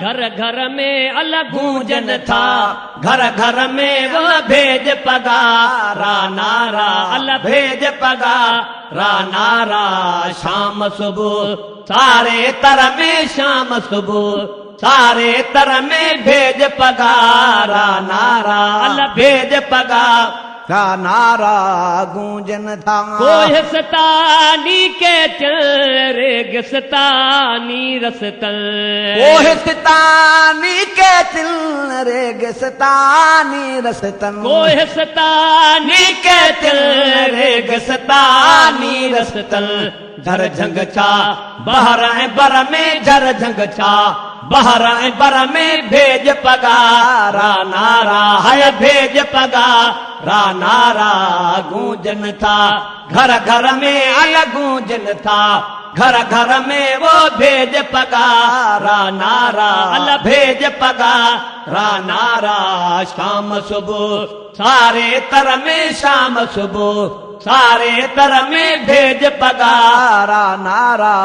घर घर में अलग गूंजन था, घर घर में वो भेज पगारा नारा, अल भेज पगारा नारा। शाम सुबह सारे तर में, शाम सुबह सारे तर में भेज पगारा नारा, अल भेज पगारा नारा गूंजन था। कोहिस्तानी के रेगिस्तानी रस्तन, कोहिस्तानी के तिल रेगिस्तानी रस्तन, कोहिस्तानी के तिल रेगिस्तानी रस्तन। झर झंग छा बहराए बर में, झर झंग छा बहराए बर में भेज पगारा नारा, है भेज पगारा नारा। गूंजन था घर घर में अलग गूंजन था, घर घर में वो भेज पगारा नारा, अल भेज पगारा नारा। शाम सुबह सारे तर में, शाम सुबह सारे तर में भेज पगारा नारा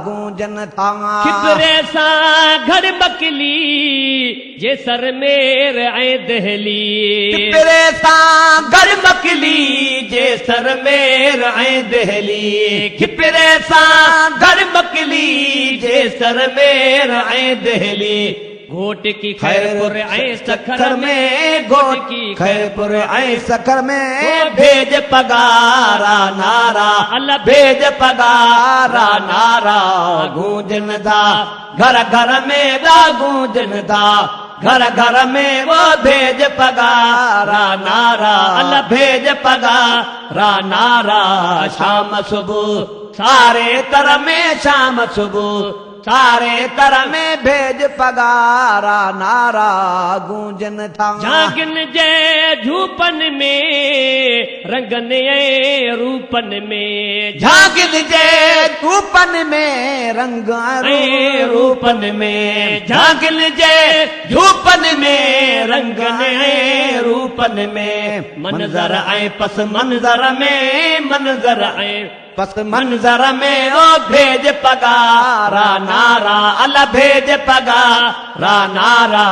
गूंजन था। खिबरे सा घर बकली जे सर मेर ऐ दहली, खिबरे सा घर बकली जे सर मेर ऐ दहली, खिबरे सा घर बकली जे सर मेर ऐ दहली। घोट की खैरपुर ऐ सखर में, घोट की खैरपुर ऐ सखर में भेज पगारा नारा, अल भेज पगारा नारा। गूंजन था घर घर में वा गूंजन था, घर घर में वो भेज पगारा नारा, अल भेज पगारा नारा। शाम सुबह सारे तर में, शाम सुबह सारे तर में भेज पगारा नारा गूंजन था। झांकिन जे झूपन में, रंगन ऐ रूपन में, झांकिन जे झूपन में, रंग ऐ रूपन में, झांकिन जे झूपन में, रंगन ऐ रूपन में। मंजर ऐ पस मंजर में, मंजर ऐ पस मंजर में ओ भेज पगारा नारा, अल भेज पगारा नारा।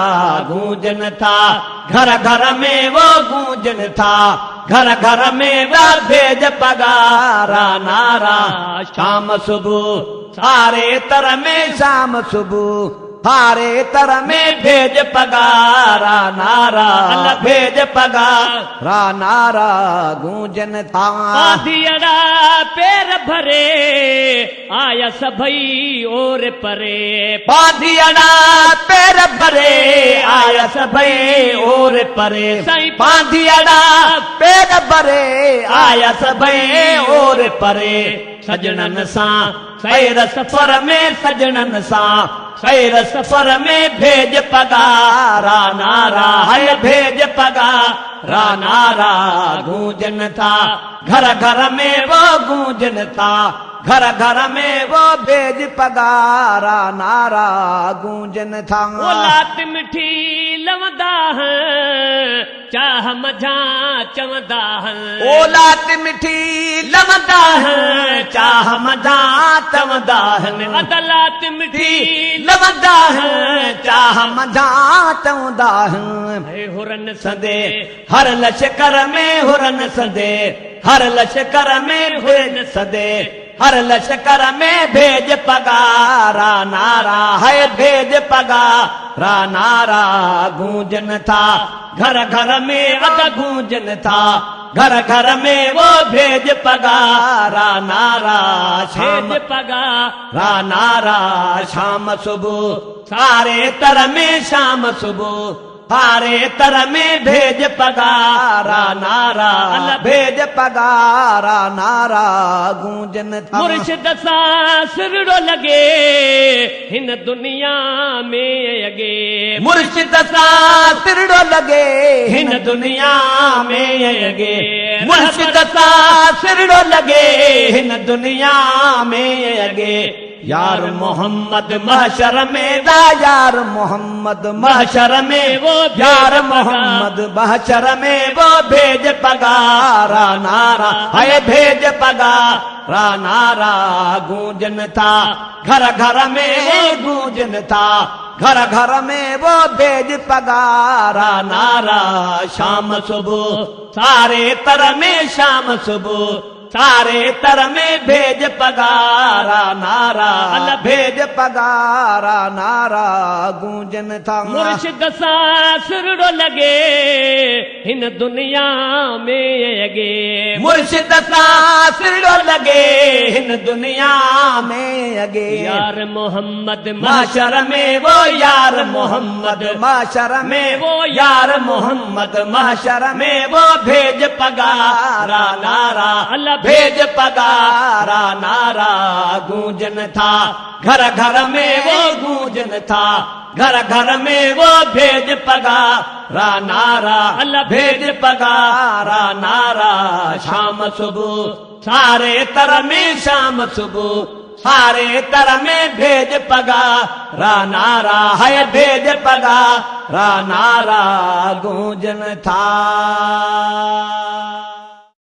गूंजन था घर घर में वो गूंजन था, घर घर में वो भेज पगारा नारा। शाम सुबह सारे तर में, शाम सुबह सारे तर में भेज पगारा नारा, अल भेज पगारा नारा गूंजन था। पाधियड़ा पैर भरे आया सभई और परे, पाधियड़ा पैर भरे आया सभई और परे। पाधियड़ा पैर भरे आया सभई और परे। सजनन सा सैर सफर में, सजनन सा सैर सफर में भेज पगारा नारा, है भेज पगारा नारा। गूंजन था घर घर में वो गूंजन था, घर घर में वो भेज पगारा नारा गूंजन था। वो लात मिठी लवंदा है, चाह मझा चवंदा है, ओ लात मिठी लवंदा है, चाह मझा चवंदा है। अदलात मिठी लवंदा है, चाह मझा चवंदा है। हुरन सदे हर लश्कर में, हुरन सदे हर लश्कर में हुरन सदे, हर लश्कर में भेज पगारा नारा, है भेज पगारा नारा। गूंजन था घर घर में अद गूंजन था, घर घर में वो भेज पगारा नारा, भेज पगारा नारा। शाम सुबह सारे तर में, शाम सुबह सारे तर में भेज पगारा नारा, भेज पगारा नारा गूंजन था। मुर्शिद सा सिरड़ो लगे हिन दुनिया में अगे, मुर्शिद सा सिरड़ो लगे हिन दुनिया में अगे, मुर्शिद सा सिरड़ो लगे हिन दुनिया में अगे। यार मोहम्मद महशर में दा, यार मोहम्मद महशर में वो, यार मोहम्मद महशर में वो भेज पगारा नारा, है भेज पगारा नारा। गूंजन था घर घर में गूंजन था, घर घर में वो भेज पगारा नारा शाम सुबह सारे तर में शाम सुबह सारे तर में भेज पगारा नारा भेज पगारा नारा गूंजन था मुर्शिद सां सुरड़ो लगे हिन दुनिया में अगे मुर्शिद सां सिरड़ो लगे हिन दुनिया में अगे यार मोहम्मद माशर में वो यार मोहम्मद माशर में वो यार मोहम्मद माशर में वो भेज पगारा नारा भेज पगारा नारा गूंजन था घर घर में वो गूंजन था घर घर में वो भेज पगारा नारा भेज पगारा नारा शाम सुबह सारे तर में शाम सुबह सारे तर में भेज पगारा नारा है भेज पगारा नारा गूंजन था।